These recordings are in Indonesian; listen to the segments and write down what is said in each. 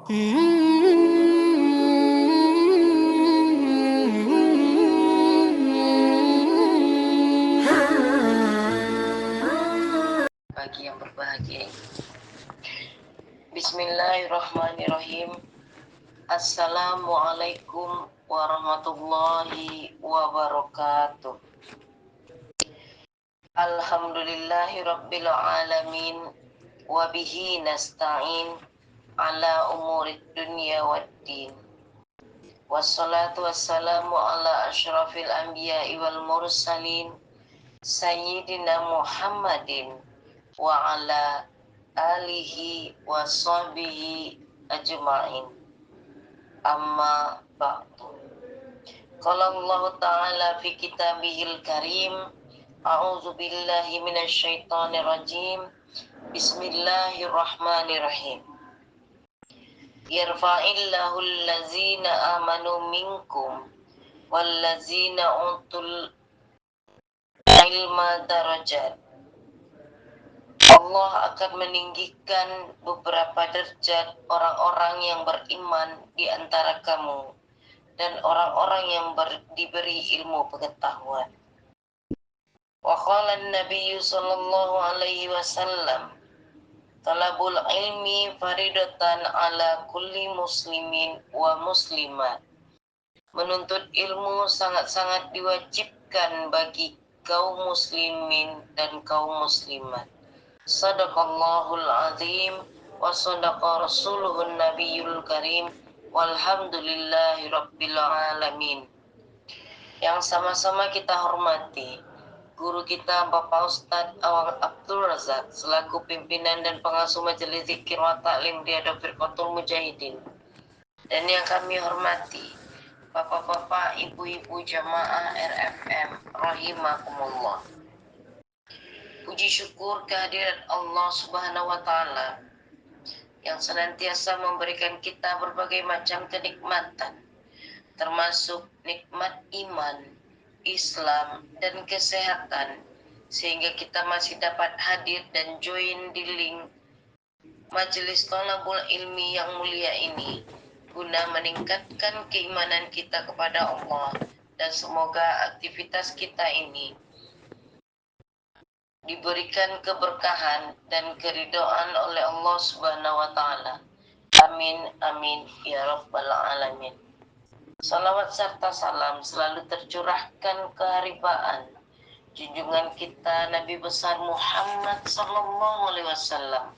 Bagi yang berbahagia. Bismillahirrahmanirrahim. Assalamualaikum warahmatullahi wabarakatuh. Alhamdulillahi rabbil alamin. Wabihi nasta'in ala umurid dunya waddin. Wassalatu wassalamu ala ashrafil anbiya'i wal mursalin Sayyidina Muhammadin wa ala alihi wa sahbihi ajma'in. Amma ba'du. Qala Allah Ta'ala fi kitabihil karim, a'udzu billahi minasyaitonir rajim. Bismillahirrahmanirrahim. Yarfa'illahu allazina amanu minkum wallazina utul ilma darajat. Allah akan meninggikan beberapa derajat orang-orang yang beriman di antara kamu dan orang-orang yang diberi ilmu pengetahuan. Wa qala an-nabiy sallallahu alaihi wasallam, talabul ilmi faridatan ala kulli muslimin wa muslimat. Menuntut ilmu sangat-sangat diwajibkan bagi kaum muslimin dan kaum muslimat. Sadaqallahul azim wa sadaqa rasuluhun nabiyul karim walhamdulillahi rabbil alamin. Yang sama-sama kita hormati guru kita Bapak Ustadz Awang Abdul Razak selaku pimpinan dan pengasuh Majelis Zikir wa Ta'lim Riyadhah Firqatul Mujahidin, dan yang kami hormati Bapak-bapak, ibu-ibu jamaah RFM rahimakumullah. Puji syukur kehadirat Allah Subhanahu wa taala yang senantiasa memberikan kita berbagai macam kenikmatan, termasuk nikmat iman, Islam, dan kesehatan, sehingga kita masih dapat hadir dan join di link Majelis Thalabul Ilmi yang mulia ini guna meningkatkan keimanan kita kepada Allah, dan semoga aktivitas kita ini diberikan keberkahan dan keridhaan oleh Allah Subhanahu wa taala. Amin amin ya rabbal alamin. Salawat serta salam selalu tercurahkan keharibaan junjungan kita Nabi besar Muhammad sallallahu alaihi wasallam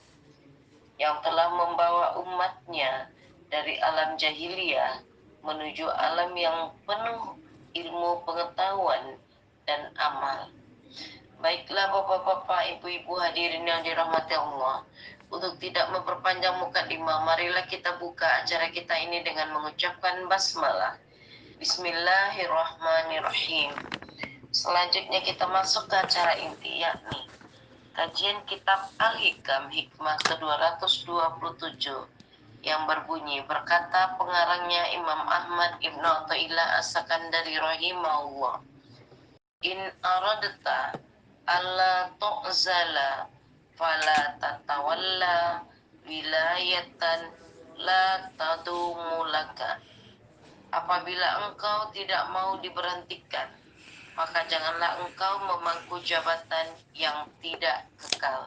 yang telah membawa umatnya dari alam jahiliyah menuju alam yang penuh ilmu pengetahuan dan amal. Baiklah bapak-bapak, ibu-ibu hadirin yang dirahmati Allah, untuk tidak memperpanjang mukadimah, marilah kita buka acara kita ini dengan mengucapkan basmalah. Bismillahirrahmanirrahim. Selanjutnya kita masuk ke acara inti, yakni kajian kitab Al-Hikam hikmah ke-227 yang berbunyi, berkata pengarangnya Imam Ahmad Ibn Athaillah As-Sakandari rahimahullah, in aradta alla tu'zala fala tatawalla wilayatan la tadumu laka. Apabila engkau tidak mau diberhentikan, maka janganlah engkau memangku jabatan yang tidak kekal.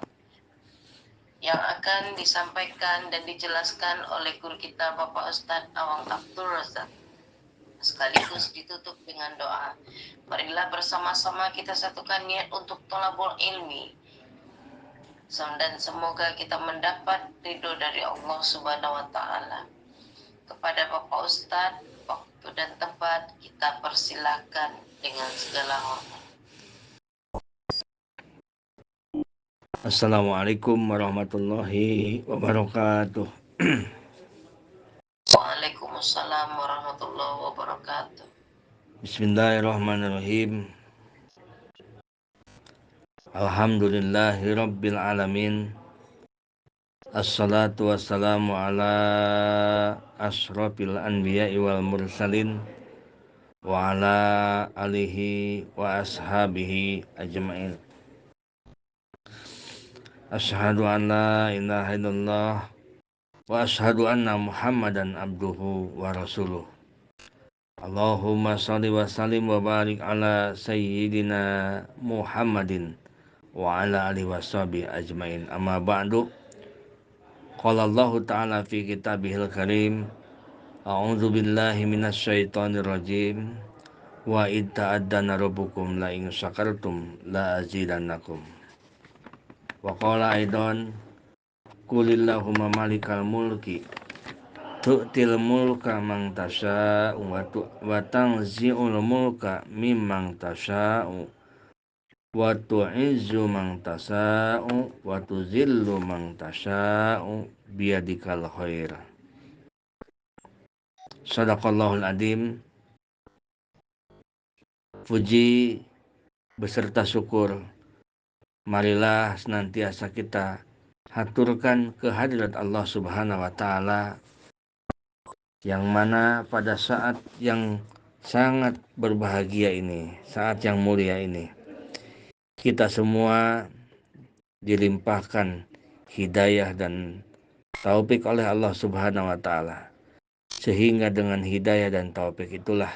Yang akan disampaikan dan dijelaskan oleh guru kita Bapak Ustadz Awang Abdul Razak, sekaligus ditutup dengan doa. Marilah bersama-sama kita satukan niat untuk thalabul ilmi, dan semoga kita mendapat ridho dari Allah Subhanahu wa taala. Kepada Bapak Ustadz, waktu dan tempat kita persilakan dengan segala hormat. Assalamualaikum warahmatullahi wabarakatuh. Waalaikumsalam warahmatullahi wabarakatuh. Bismillahirrahmanirrahim. Alhamdulillahirabbil alamin. Assalatu wassalamu ala asyrafil anbiya'i wal mursalin wa ala alihi wa ashabihi ajma'in. Asyhadu an la ilaha illallah wa asyhadu anna Muhammadan abduhu wa rasuluh. Allahumma shalli wa sallim wa barik ala sayyidina Muhammadin wa ala alihi washabihi ajmain. Amma ba'du. Qala Allah ta'ala fi kitabihil karim. A'udzu billahi minasyaitonir rajim. Wa id ta'addana rabbukum la in syakartum la azidannakum. Wa qala aidan qulillahumma malikal mulki tu'til mulka man tasya'u wa tanzi'ul mulka mimman tasya'u wa tu'izzu man tasya'u wa tuzillu man tasya'u biyadikal khair. Shadaqallahul adzim. Puji beserta syukur marilah senantiasa kita haturkan kehadirat Allah Subhanahu wa taala, yang mana pada saat yang sangat berbahagia ini, saat yang mulia ini, kita semua dilimpahkan hidayah dan taufik oleh Allah Subhanahu wa taala. Sehingga dengan hidayah dan taufik itulah,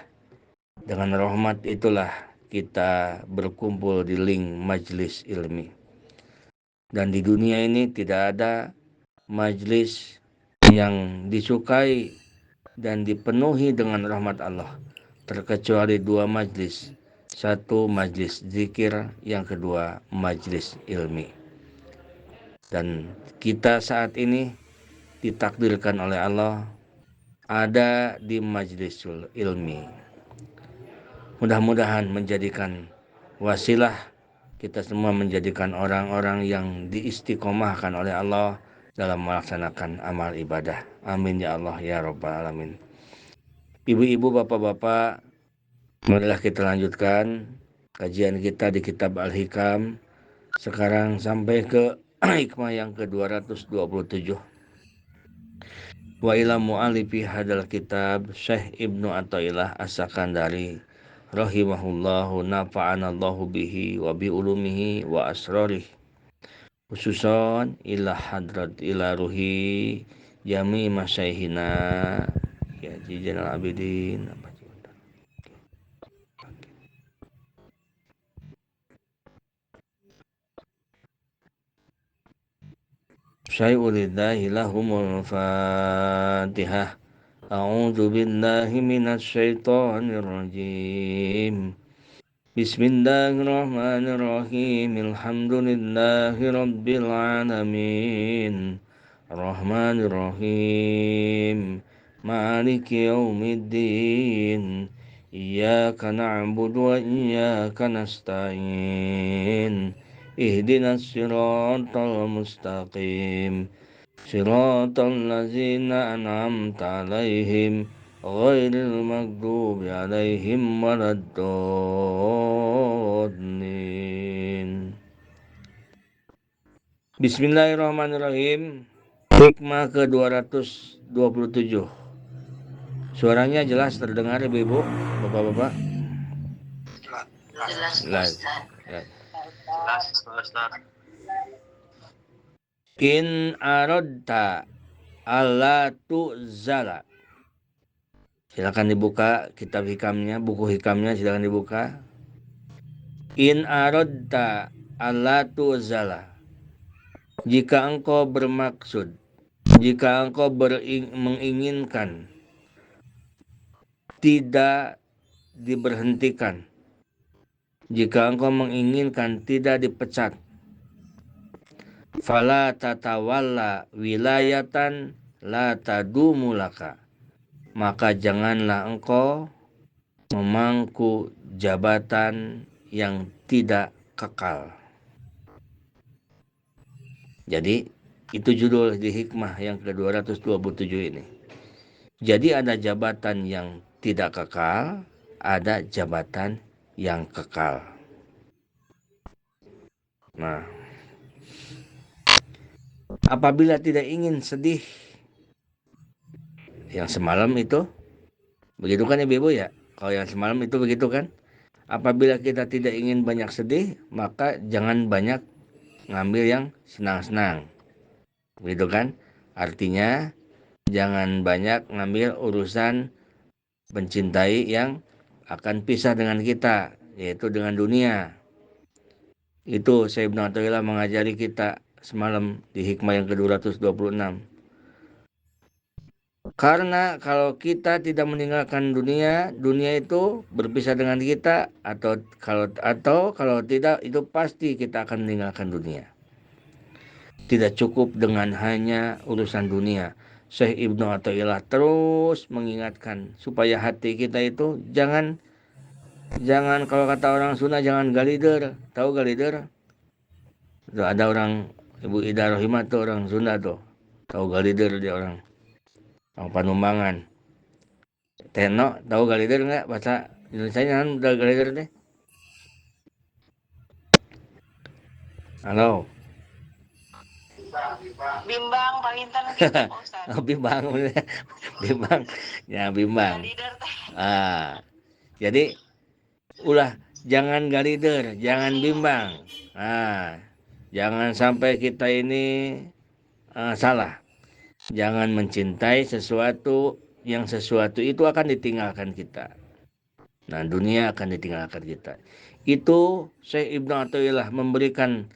dengan rahmat itulah kita berkumpul di link majlis ilmi. Dan di dunia ini tidak ada majlis yang disukai dan dipenuhi dengan rahmat Allah terkecuali dua majlis. Satu majlis zikir, yang kedua majlis ilmi. Dan kita saat ini ditakdirkan oleh Allah ada di majlisul ilmi. Mudah-mudahan menjadikan wasilah kita semua menjadikan orang-orang yang diistiqomahkan oleh Allah dalam melaksanakan amal ibadah. Amin ya Allah ya Rabbal Alamin. Ibu-ibu, bapak-bapak, marilah kita lanjutkan kajian kita di kitab Al-Hikam. Sekarang sampai ke hikmah yang ke-227. Wa ila mu'alifi hadal kitab Syekh Ibnu Athaillah As-Sakandari rahimahullahu nafa'anallahu bihi wa bi ulumihi wa asrarih, khususan ila hadrat ila ruhi jami masyaihina ya Zainal Abidin syai'ulillahi lahumul fatihah. A'udzu billahi minasy syaithanir rajim. Bismillahirrahmanirrahim. Alhamdulillahi rabbil alamin. Rahmanirrahim. Maliki yaumiddin. Iyyaka na'budu wa iyyaka nasta'in. Ihdinas siratal mustaqim. Siratal ladzina an'amta 'alaihim ghairil maghdubi 'alaihim waladdallin. Bismillahirrahmanirrahim. Hikmah ke-227. Suaranya jelas terdengar ibu-ibu, bapak-bapak? Jelas Ustaz. In aradta alla tu'zala. Silakan dibuka kitab hikamnya, buku hikamnya silakan dibuka. In aradta alla tu'zala. Jika engkau bermaksud, jika engkau menginginkan tidak diberhentikan, jika engkau menginginkan tidak dipecat, fala tatawalla wilayatan la tadumu laka, maka janganlah engkau memangku jabatan yang tidak kekal. Jadi itu judul di hikmah yang ke-227 ini. Jadi ada jabatan yang tidak kekal, ada jabatan yang kekal. Nah, apabila tidak ingin sedih yang semalam itu, begitu kan ibu-ibu ya? Kalau yang semalam itu begitu kan? Apabila kita tidak ingin banyak sedih, maka jangan banyak ngambil yang senang-senang. Begitu kan? Artinya Jangan banyak ngambil urusan mencintai yang akan pisah dengan kita, yaitu dengan dunia. Itu Syekh Ibnu Athaillah mengajari kita semalam di hikmah yang ke-226. Karena kalau kita tidak meninggalkan dunia, dunia itu berpisah dengan kita, atau kalau tidak, itu pasti kita akan meninggalkan dunia. Tidak cukup dengan hanya urusan dunia. Syekh Ibnu Athaillah terus mengingatkan supaya hati kita itu jangan kalau kata orang Sunda, jangan galider. Tahu galider? Tuh, ada orang Ibu Ida Rohimah tuh orang Sunda tuh. Tahu galider dia orang Panumbangan. Teno, tahu galider nggak bahasa Indonesia kan udah galider deh. Halo. Bimbang palintan gitu Pak Ustaz. Oh, bimbang. Bimbang. Ya, bimbang. Leader teh. Jadi ulah jangan galider, jangan bimbang. Jangan sampai kita ini salah. Jangan mencintai sesuatu itu akan ditinggalkan kita. Nah, dunia akan ditinggalkan kita. Itu Syekh Ibnu Athaillah memberikan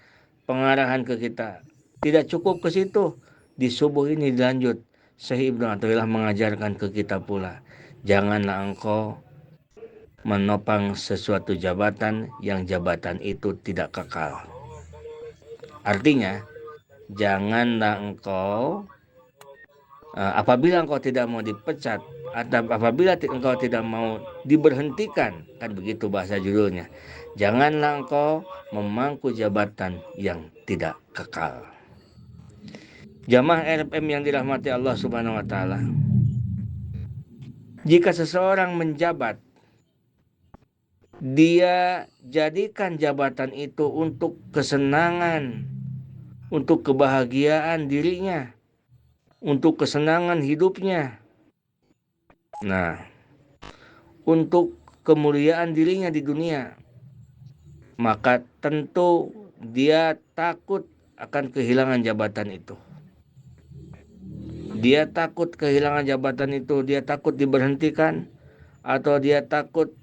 pengarahan ke kita. Tidak cukup ke situ. Di subuh ini dilanjut. Syekh Ibnu Athaillah mengajarkan ke kita pula. Janganlah engkau menopang sesuatu jabatan yang jabatan itu tidak kekal. Artinya, janganlah engkau apabila engkau tidak mau dipecat atau apabila engkau tidak mau diberhentikan, kan begitu bahasa judulnya, janganlah engkau memangku jabatan yang tidak kekal. Jamaah RFM yang dirahmati Allah Subhanahu wa taala, jika seseorang menjabat, dia jadikan jabatan itu untuk kesenangan, untuk kebahagiaan dirinya, untuk kesenangan hidupnya. Nah, untuk kemuliaan dirinya di dunia, maka tentu dia takut akan kehilangan jabatan itu. Dia takut kehilangan jabatan itu, dia takut diberhentikan, atau dia takut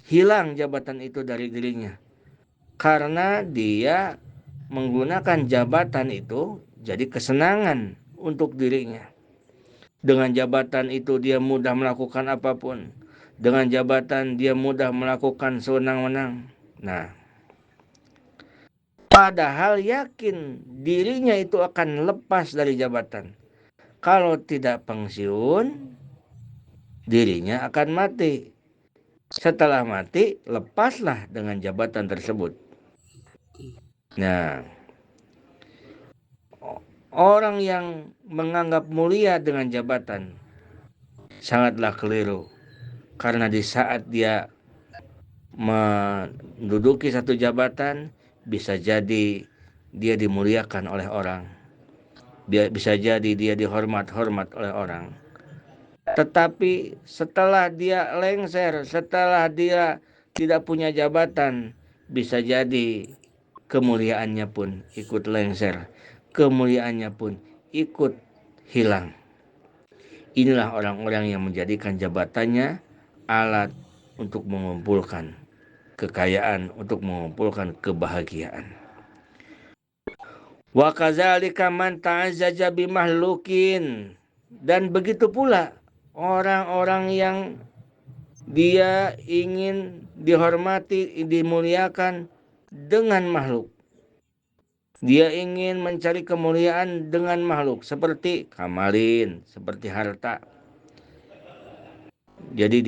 hilang jabatan itu dari dirinya. Karena dia menggunakan jabatan itu jadi kesenangan untuk dirinya. Dengan jabatan itu dia mudah melakukan apapun. Dengan jabatan dia mudah melakukan sewenang-wenang. Nah, padahal yakin dirinya itu akan lepas dari jabatan. Kalau tidak pensiun, dirinya akan mati. Setelah mati, lepaslah dengan jabatan tersebut. Nah, orang yang menganggap mulia dengan jabatan sangatlah keliru. Karena di saat dia menduduki satu jabatan, bisa jadi dia dimuliakan oleh orang. Bisa jadi dia dihormat oleh orang. Tetapi setelah dia lengser, setelah dia tidak punya jabatan, bisa jadi kemuliaannya pun ikut lengser. Kemuliaannya pun ikut hilang. Inilah orang-orang yang menjadikan jabatannya alat untuk mengumpulkan kekayaan, untuk mengumpulkan kebahagiaan. Wa kadzalika man ta'azzaja bimahlukin, dan begitu pula orang-orang yang dia ingin dihormati, dimuliakan dengan makhluk. Dia ingin mencari kemuliaan dengan makhluk, seperti kamalin, seperti harta. Jadi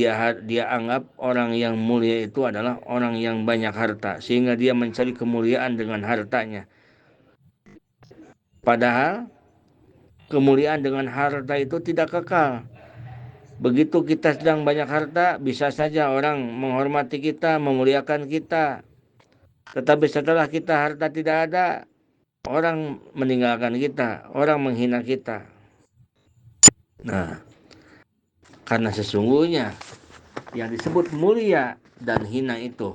dia anggap orang yang mulia itu adalah orang yang banyak harta, sehingga dia mencari kemuliaan dengan hartanya. Padahal kemuliaan dengan harta itu tidak kekal. Begitu kita sedang banyak harta, bisa saja orang menghormati kita, memuliakan kita. Tetapi setelah kita harta tidak ada, orang meninggalkan kita, orang menghina kita. Nah, karena sesungguhnya yang disebut mulia dan hina itu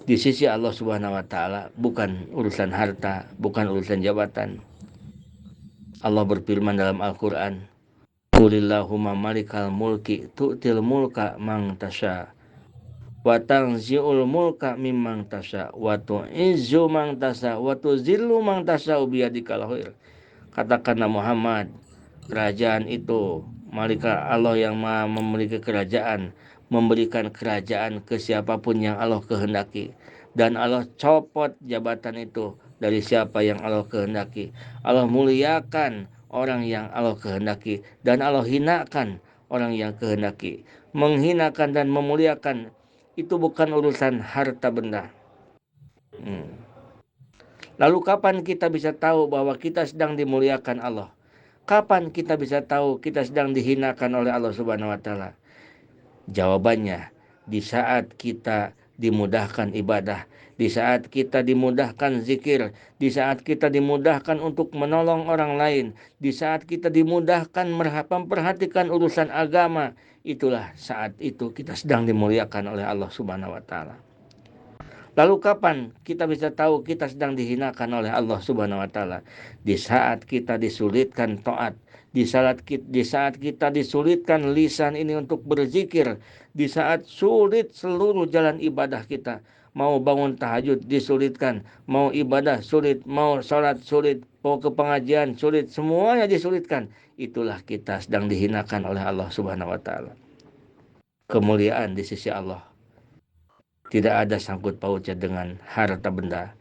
di sisi Allah Subhanahu wa taala bukan urusan harta, bukan urusan jabatan. Allah berfirman dalam Al-Qur'an, Qulillahumma malikal mulki tu'til mulka man tasha wa tanzi'ul mulka mimman tasha wa tu'izzu man tasha wa tuzillu man tasha biyadikal khair. Katakanlah Muhammad, kerajaan itu malika Allah yang Maha memiliki kerajaan, memberikan kerajaan ke siapapun yang Allah kehendaki, dan Allah copot jabatan itu dari siapa yang Allah kehendaki. Allah muliakan orang yang Allah kehendaki, dan Allah hinakan orang yang kehendaki. Menghinakan dan memuliakan itu bukan urusan harta benda. Lalu kapan kita bisa tahu bahwa kita sedang dimuliakan Allah? Kapan kita bisa tahu kita sedang dihinakan oleh Allah Subhanahu wa taala? Jawabannya, di saat kita dimudahkan ibadah, di saat kita dimudahkan zikir, di saat kita dimudahkan untuk menolong orang lain, di saat kita dimudahkan memperhatikan urusan agama, itulah saat itu kita sedang dimuliakan oleh Allah Subhanahu wa taala. Lalu kapan kita bisa tahu kita sedang dihinakan oleh Allah Subhanahu wa taala? Di saat kita disulitkan taat, di saat kita disulitkan lisan ini untuk berzikir, di saat sulit seluruh jalan ibadah kita. Mau bangun tahajud disulitkan, mau ibadah sulit, mau sholat sulit, mau ke pengajian sulit, semuanya disulitkan. Itulah kita sedang dihinakan oleh Allah Subhanahu wa taala. Kemuliaan di sisi Allah tidak ada sangkut pautnya dengan harta benda,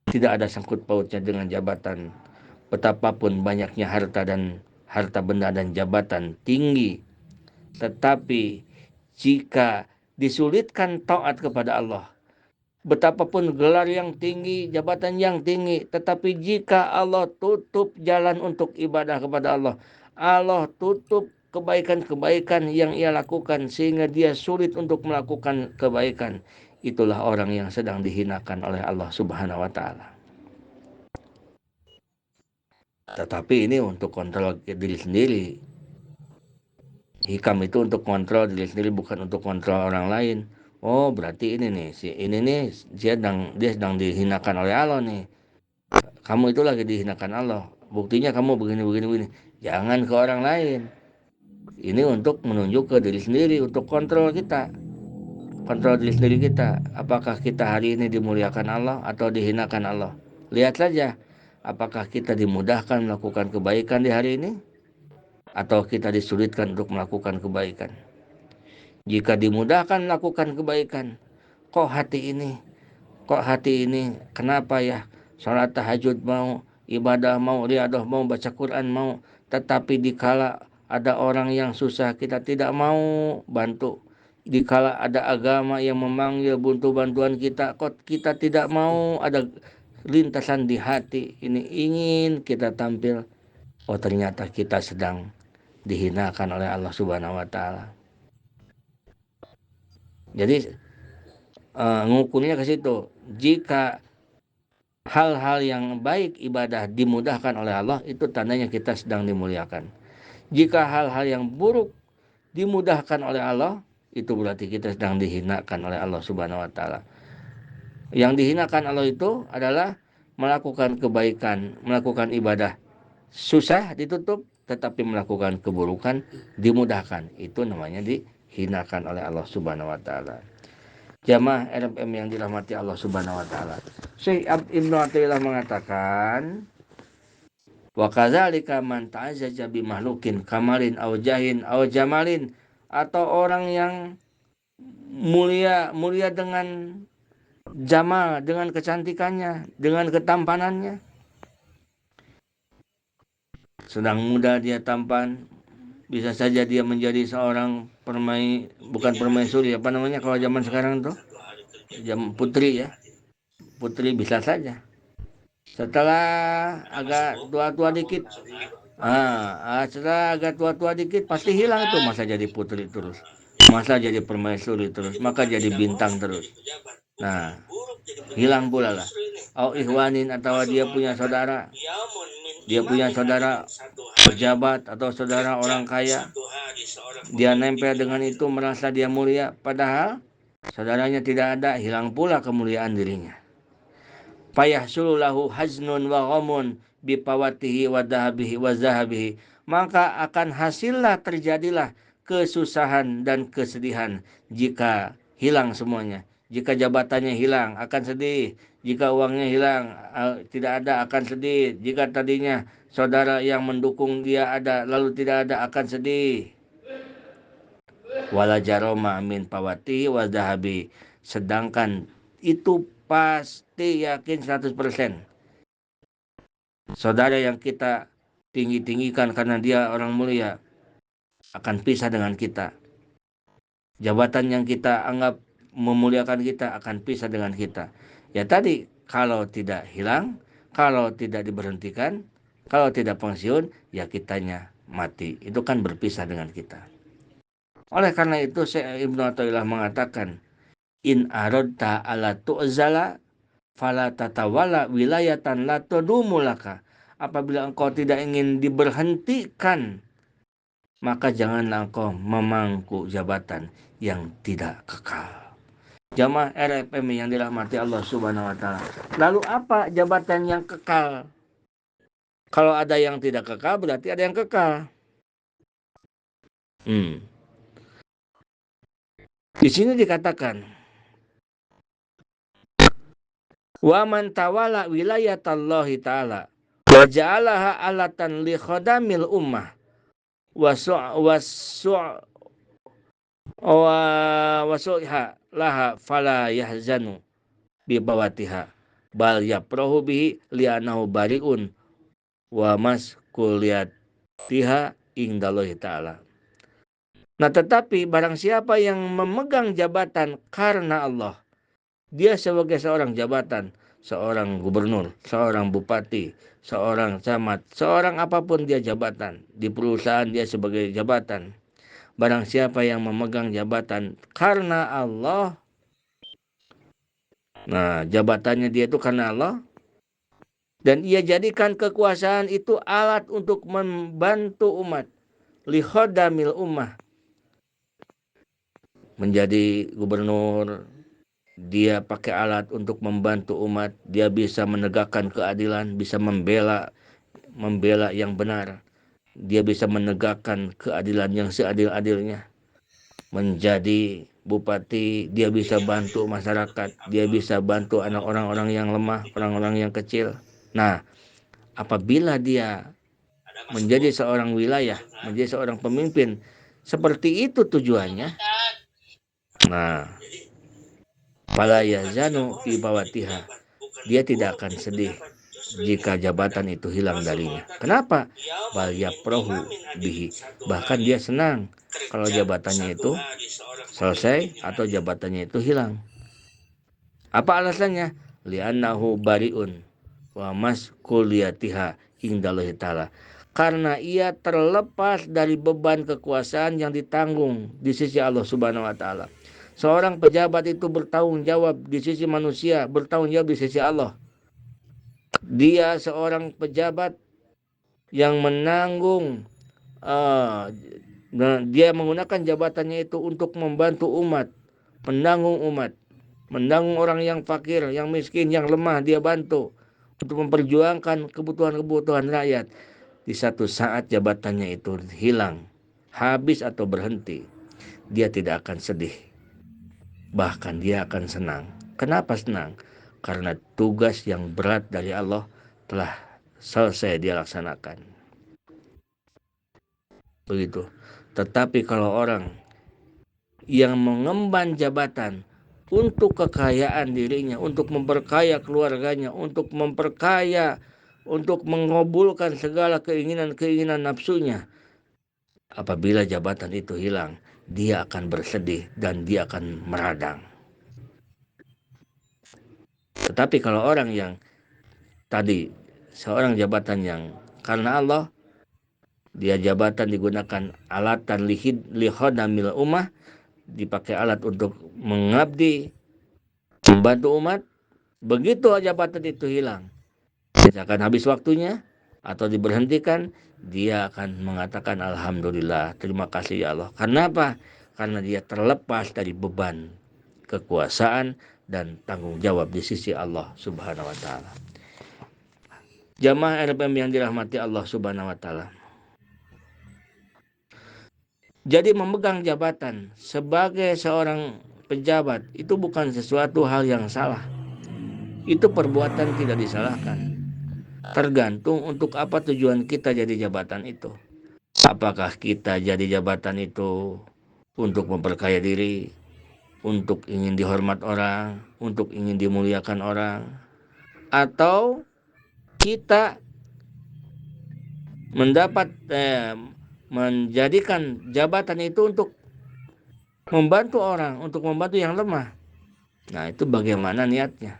tidak ada sangkut pautnya dengan jabatan. Betapapun banyaknya harta benda dan jabatan tinggi, tetapi jika disulitkan taat kepada Allah, betapapun gelar yang tinggi, jabatan yang tinggi, tetapi jika Allah tutup jalan untuk ibadah kepada Allah, Allah tutup kebaikan-kebaikan yang ia lakukan sehingga dia sulit untuk melakukan kebaikan, itulah orang yang sedang dihinakan oleh Allah Subhanahu wa taala. Tetapi ini untuk kontrol diri sendiri. Hikam itu untuk kontrol diri sendiri, bukan untuk kontrol orang lain. Oh, berarti ini nih, dia sedang dihinakan oleh Allah nih. Kamu itu lagi dihinakan Allah. Buktinya kamu begini. Jangan ke orang lain. Ini untuk menunjuk ke diri sendiri, untuk kontrol kita. Kontrol diri sendiri kita. Apakah kita hari ini dimuliakan Allah atau dihinakan Allah? Lihat saja, apakah kita dimudahkan melakukan kebaikan di hari ini, atau kita disulitkan untuk melakukan kebaikan. Jika dimudahkan melakukan kebaikan, kok hati ini, kenapa ya? Sholat tahajud mau, ibadah mau, riadah mau, baca Quran mau, tetapi dikala ada orang yang susah, kita tidak mau bantu. Dikala ada agama yang memanggil butuh bantuan kita, kok kita tidak mau. Ada lintasan di hati, ini ingin kita tampil. Oh, ternyata kita sedang dihinakan oleh Allah Subhanahu wa taala. Jadi ngukurnya ke situ. Jika hal-hal yang baik ibadah dimudahkan oleh Allah, itu tandanya kita sedang dimuliakan. Jika hal-hal yang buruk dimudahkan oleh Allah, itu berarti kita sedang dihinakan oleh Allah Subhanahu wa taala. Yang dihinakan Allah itu adalah melakukan kebaikan, melakukan ibadah susah ditutup, tetapi melakukan keburukan dimudahkan. Itu namanya dihinakan oleh Allah Subhanahu wa taala. Jamaah RMM yang dirahmati Allah Subhanahu wa taala. Syekh Ibnu Athaillah mengatakan, wa kadzalika man ta'azzaja bi mahlukin kamalin aw jahin aw jamalin, atau orang yang mulia dengan jamal, dengan kecantikannya, dengan ketampanannya. Sedang muda dia tampan, bisa saja dia menjadi seorang permaisuri, apa namanya kalau zaman sekarang tuh, putri ya, putri bisa saja. Setelah agak tua-tua dikit, setelah agak tua-tua dikit pasti hilang tuh, masa jadi putri terus, masa jadi permaisuri terus, maka jadi bintang terus. Nah, hilang pula lah. Ikhwanin, atau dia punya saudara pejabat atau saudara orang kaya, dia nempel dengan itu, merasa dia mulia, padahal saudaranya tidak ada, hilang pula kemuliaan dirinya. Fayahsulu lahu haznun wa ghamun bipawatihi wa dhahabihi wa zahabihi maka akan hasillah terjadilah kesusahan dan kesedihan jika hilang semuanya. Jika jabatannya hilang akan sedih, jika uangnya hilang tidak ada akan sedih, jika tadinya saudara yang mendukung dia ada lalu tidak ada akan sedih. Wala jaroma min pawati wa dahabi, sedangkan itu pasti yakin 100%. Saudara yang kita tinggi-tinggikan karena dia orang mulia akan pisah dengan kita. Jabatan yang kita anggap memuliakan kita akan pisah dengan kita. Ya tadi, kalau tidak hilang, kalau tidak diberhentikan, kalau tidak pensiun, ya kitanya mati. Itu kan berpisah dengan kita. Oleh karena itu, Ibnu Athaillah mengatakan, in aradta ala tu'zala fala tatawala wilayatan la tadumu laka. Apabila engkau tidak ingin diberhentikan, maka janganlah engkau memangku jabatan yang tidak kekal. Jamaah RFM yang dirahmati Allah Subhanahu wa taala. Lalu apa jabatan yang kekal? Kalau ada yang tidak kekal berarti ada yang kekal. Di sini dikatakan, wa man tawala wilayatallahi ta'ala wa ja'alaha alatan li khadamil ummah wasu'ha laha fala yahzanu bi bawatiha bal yaprahu bihi li'anahu bari'un wa maskuliyatiha indallahi ta'ala. Nah, tetapi barang siapa yang memegang jabatan karena Allah, dia sebagai seorang jabatan, seorang gubernur, seorang bupati, seorang camat, seorang apapun dia jabatan, di perusahaan dia sebagai jabatan. Barang siapa yang memegang jabatan karena Allah, nah jabatannya dia itu karena Allah, dan ia jadikan kekuasaan itu alat untuk membantu umat, lihodamil ummah, menjadi gubernur, dia pakai alat untuk membantu umat, dia bisa menegakkan keadilan, bisa membela yang benar, dia bisa menegakkan keadilan yang seadil-adilnya. Menjadi bupati, dia bisa bantu masyarakat, dia bisa bantu anak orang-orang yang lemah, orang-orang yang kecil. Nah, apabila dia menjadi seorang wilayah, menjadi seorang pemimpin, seperti itu tujuannya. Nah, fala yahzanu fi bawatiha, dia tidak akan sedih jika jabatan itu hilang darinya. Kenapa? Bal yaprahu bihi, bahkan dia senang kalau jabatannya itu selesai atau jabatannya itu hilang. Apa alasannya? Li'annahu bari'un wa maskuliyatiha indallahi ta'ala, karena ia terlepas dari beban kekuasaan yang ditanggung di sisi Allah Subhanahu wa taala. Seorang pejabat itu bertanggung jawab di sisi manusia, bertanggung jawab di sisi Allah. Dia seorang pejabat yang menanggung, dia menggunakan jabatannya itu untuk membantu umat, menanggung orang yang fakir, yang miskin, yang lemah, dia bantu untuk memperjuangkan kebutuhan-kebutuhan rakyat. Di satu saat jabatannya itu hilang, habis atau berhenti, dia tidak akan sedih, bahkan dia akan senang. Kenapa senang? Karena tugas yang berat dari Allah telah selesai dia laksanakan. Begitu. Tetapi kalau orang yang mengemban jabatan untuk kekayaan dirinya, untuk memperkaya keluarganya, untuk memperkaya, untuk mengabulkan segala keinginan-keinginan nafsunya, apabila jabatan itu hilang, dia akan bersedih dan dia akan meradang. Tetapi kalau orang yang tadi seorang jabatan yang karena Allah, dia jabatan digunakan alatan lihodamil ummah, dipakai alat untuk mengabdi, membantu umat. Begitu jabatan itu hilang, misalkan habis waktunya atau diberhentikan, dia akan mengatakan alhamdulillah, terima kasih ya Allah. Karena apa? Karena dia terlepas dari beban kekuasaan dan tanggung jawab di sisi Allah Subhanahu wa taala. Jamaah RPM yang dirahmati Allah Subhanahu wa taala. Jadi memegang jabatan sebagai seorang pejabat itu bukan sesuatu hal yang salah. Itu perbuatan tidak disalahkan. Tergantung untuk apa tujuan kita jadi jabatan itu. Apakah kita jadi jabatan itu untuk memperkaya diri, untuk ingin dihormat orang, untuk ingin dimuliakan orang, atau kita menjadikan jabatan itu untuk membantu orang, untuk membantu yang lemah. Nah, itu bagaimana niatnya.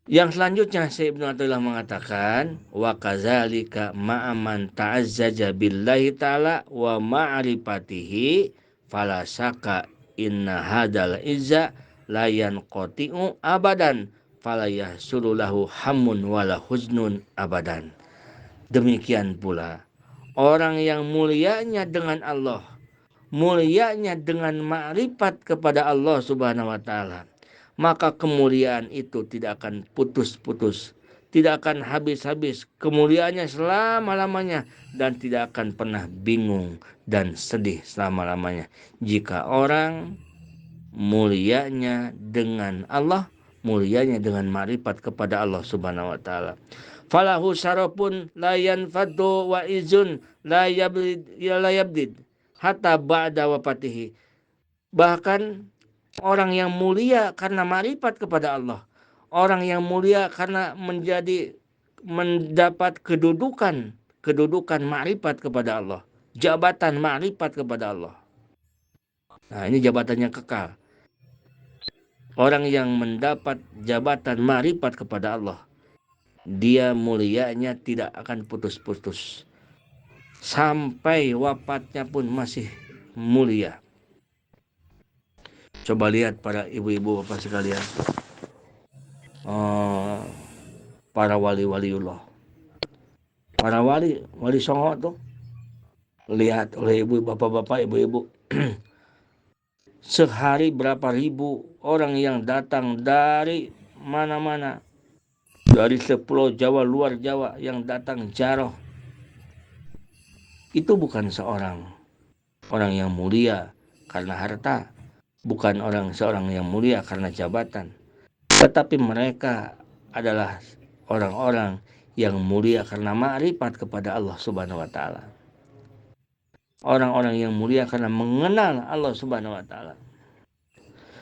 Yang selanjutnya Syekh Ibnu Athaillah mengatakan wa kadzalika ma'aman ta'azzaja billahi ta'ala wa ma'rifatihi fala syaka inna hadal izza la yanqati'u abadan fala yahsulu lahu hammun wala huznun abadan. Demikian pula orang yang mulianya dengan Allah, mulianya dengan makrifat kepada Allah Subhanahu wa taala, maka kemuliaan itu tidak akan putus-putus, tidak akan habis-habis. Kemuliaannya selama-lamanya dan tidak akan pernah bingung dan sedih selama-lamanya. Jika orang mulianya dengan Allah, mulianya dengan makrifat kepada Allah Subhanahu wa taala. Falahu syarafun la yanfadu wa izun la yabdid hatta ba'da wafatihi. Bahkan orang yang mulia karena makrifat kepada Allah, orang yang mulia karena mendapat kedudukan makrifat kepada Allah, jabatan makrifat kepada Allah. Nah, ini jabatannya kekal. Orang yang mendapat jabatan makrifat kepada Allah, dia mulianya tidak akan putus-putus. Sampai wafatnya pun masih mulia. Coba lihat para ibu-ibu bapak sekalian, para wali-waliullah, para wali songo tuh, lihat oleh ibu bapak-bapak ibu-ibu, sehari berapa ribu orang yang datang dari mana-mana, dari sepulau Jawa, luar Jawa yang datang ziarah. Itu bukan seorang yang mulia karena harta, bukan seorang yang mulia karena jabatan, tetapi mereka adalah orang-orang yang mulia karena makrifat kepada Allah Subhanahu wa taala. Orang-orang yang mulia karena mengenal Allah Subhanahu wa taala.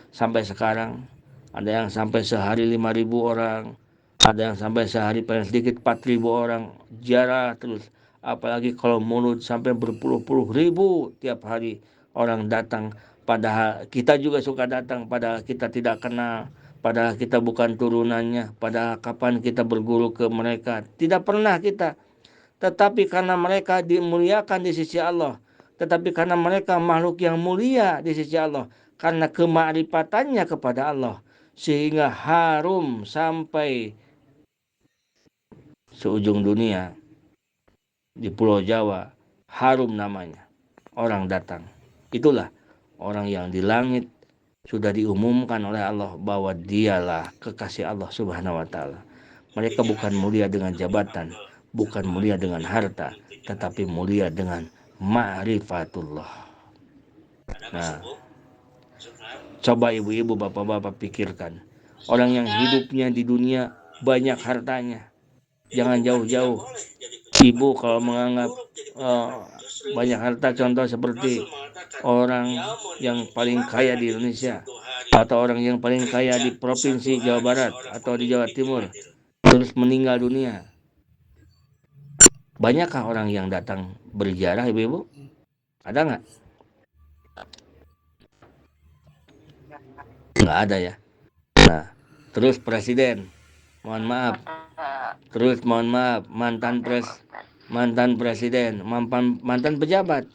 Sampai sekarang ada yang sampai sehari 5.000 orang, ada yang sampai sehari paling sedikit 4.000 orang ziarah terus. Apalagi kalau mulut sampai berpuluh-puluh ribu tiap hari orang datang. Padahal kita juga suka datang, padahal kita tidak kenal, padahal kita bukan turunannya, padahal kapan kita berguru ke mereka, tidak pernah kita. Tetapi karena mereka dimuliakan di sisi Allah, tetapi karena mereka makhluk yang mulia di sisi Allah, karena kemakrifatannya kepada Allah, sehingga harum sampai seujung dunia. Di Pulau Jawa harum namanya, orang datang. Itulah orang yang di langit sudah diumumkan oleh Allah bahwa dialah kekasih Allah Subhanahu wa taala. Mereka bukan mulia dengan jabatan, bukan mulia dengan harta, tetapi mulia dengan ma'rifatullah. Nah, coba ibu-ibu, bapak-bapak pikirkan. Orang yang hidupnya di dunia banyak hartanya, jangan jauh-jauh. Ibu kalau menganggap banyak harta, contoh seperti orang yang paling kaya di Indonesia, atau orang yang paling kaya di Provinsi Jawa Barat atau di Jawa Timur, terus meninggal dunia. Banyakkah orang yang datang berziarah, ibu-ibu? Ada nggak? Nggak ada ya. Nah, terus presiden, mohon maaf, mantan presiden, mantan pejabat,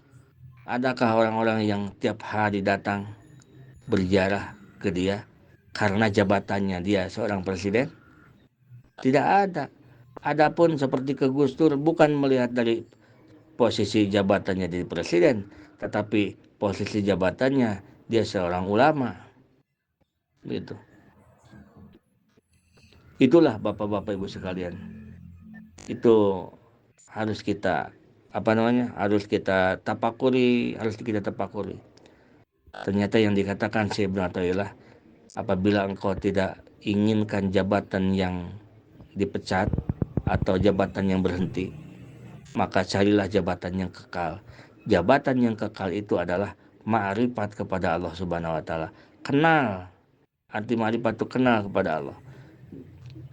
adakah orang-orang yang tiap hari datang berziarah ke dia karena jabatannya dia seorang presiden? Tidak ada. Adapun seperti ke Gus Dur, bukan melihat dari posisi jabatannya jadi presiden, tetapi posisi jabatannya dia seorang ulama. Gitu. Itulah bapak-bapak ibu sekalian. Itu harus kita harus kita tapakuri, Ternyata yang dikatakan Syekh Ibnu Athaillah, apabila engkau tidak inginkan jabatan yang dipecat atau jabatan yang berhenti, maka carilah jabatan yang kekal. Jabatan yang kekal itu adalah ma'rifat kepada Allah Subhanahu wa taala. Kenal. Arti ma'rifat itu kenal kepada Allah.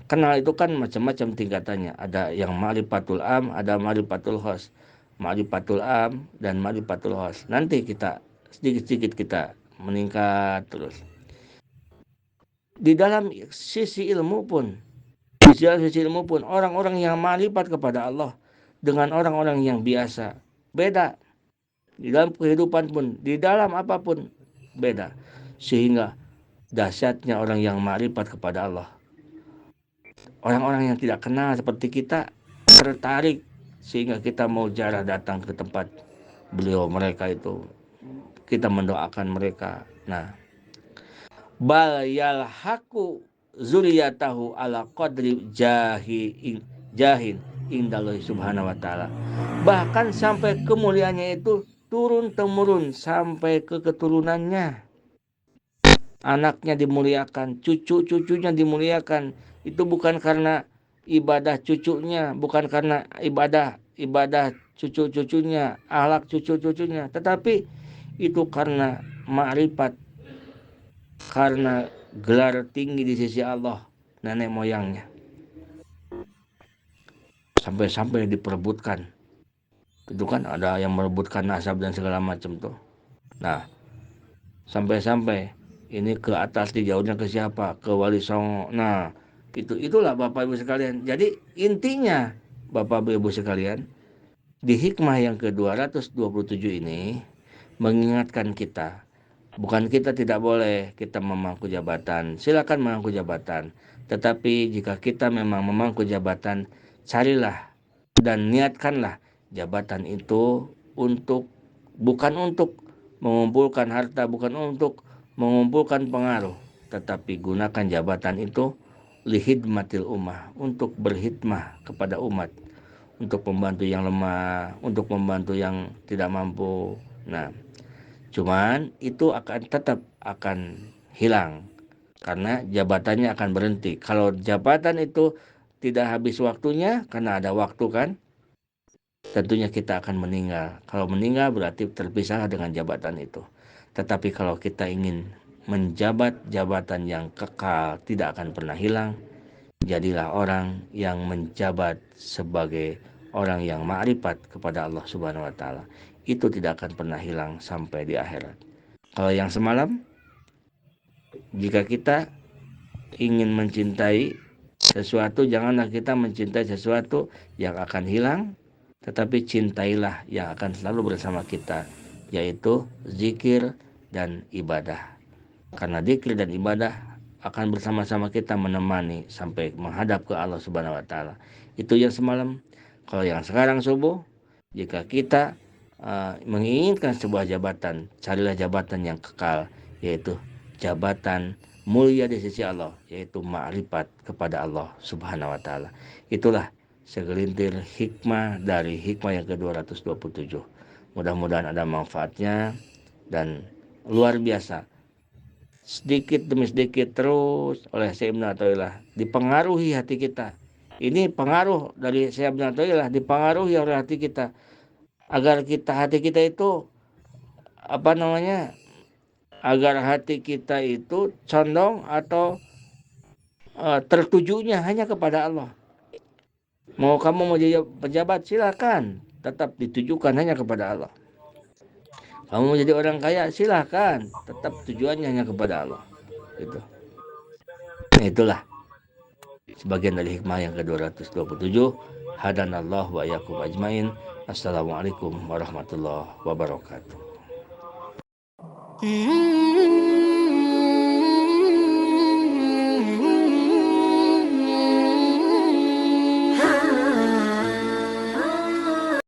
Kenal itu kan macam-macam tingkatannya. Ada yang ma'rifatul am, ada ma'rifatul khas. Ma'rifatul am dan ma'rifatul khas. Nanti kita sedikit-sedikit kita meningkat terus. Di dalam sisi ilmu pun, orang-orang yang ma'rifat kepada Allah dengan orang-orang yang biasa beda. Di dalam kehidupan pun, di dalam apapun beda. Sehingga dahsyatnya orang yang ma'rifat kepada Allah. Orang-orang yang tidak kenal seperti kita tertarik sehingga kita mau jarah datang ke tempat beliau mereka itu. Kita mendoakan mereka. Nah, bal yalhaqu zuriyatahu ala qadri jahin indallahi subhanahu wa ta'ala. Bahkan sampai kemuliaannya itu turun-temurun sampai ke keturunannya. Anaknya dimuliakan, cucu-cucunya dimuliakan. Itu bukan karena ibadah cucunya, bukan karena ibadah cucu-cucunya, akhlak cucu-cucunya, tetapi itu karena ma'rifat, karena gelar tinggi di sisi Allah nenek moyangnya. Sampai-sampai diperebutkan. Itu kan ada yang merebutkan nasab dan segala macam tuh. Nah, sampai-sampai ini ke atas dijauhnya ke siapa? Ke Wali Songo. Nah, itulah Bapak Ibu sekalian. Jadi intinya Bapak Ibu sekalian, di hikmah yang ke-227 ini mengingatkan kita, bukan kita tidak boleh kita memangku jabatan, silakan memangku jabatan. Tetapi jika kita memang memangku jabatan, carilah dan niatkanlah jabatan itu bukan untuk mengumpulkan harta, bukan untuk mengumpulkan pengaruh, tetapi gunakan jabatan itu lihidmatil ummah, untuk berhikmah kepada umat, untuk membantu yang lemah, untuk membantu yang tidak mampu. Nah, cuman itu tetap akan hilang karena jabatannya akan berhenti. Kalau jabatan itu tidak habis waktunya, karena ada waktu kan, tentunya kita akan meninggal. Kalau meninggal berarti terpisah dengan jabatan itu. Tetapi kalau kita ingin menjabat jabatan yang kekal, tidak akan pernah hilang, jadilah orang yang menjabat sebagai orang yang ma'rifat kepada Allah Subhanahu wa taala. Itu tidak akan pernah hilang sampai di akhirat. Kalau yang semalam, jika kita ingin mencintai sesuatu, janganlah kita mencintai sesuatu yang akan hilang, tetapi cintailah yang akan selalu bersama kita, yaitu zikir dan ibadah. Karena zikir dan ibadah akan bersama-sama kita menemani sampai menghadap ke Allah Subhanahu wa taala. Itu yang semalam. Kalau yang sekarang subuh, jika kita menginginkan sebuah jabatan, carilah jabatan yang kekal, yaitu jabatan mulia di sisi Allah, yaitu ma'rifat kepada Allah Subhanahu wa taala. Itulah segelintir hikmah dari hikmah yang ke-227. Mudah-mudahan ada manfaatnya dan luar biasa. Sedikit demi sedikit terus oleh Syekh Ibnu Athaillah dipengaruhi hati kita. Ini pengaruh dari Syekh Ibnu Athaillah, dipengaruhi oleh hati kita, agar hati kita itu agar hati kita itu condong atau tertujunya hanya kepada Allah. Mau kamu mau jadi pejabat, silakan, tetap ditujukan hanya kepada Allah. Kamu mau jadi orang kaya, silakan, tetap tujuannya hanya kepada Allah. Gitu. Nah, itulah sebagian dari hikmah yang ke-227. Hadanallahu wa iyyakum ajmain. Assalamualaikum warahmatullahi wabarakatuh.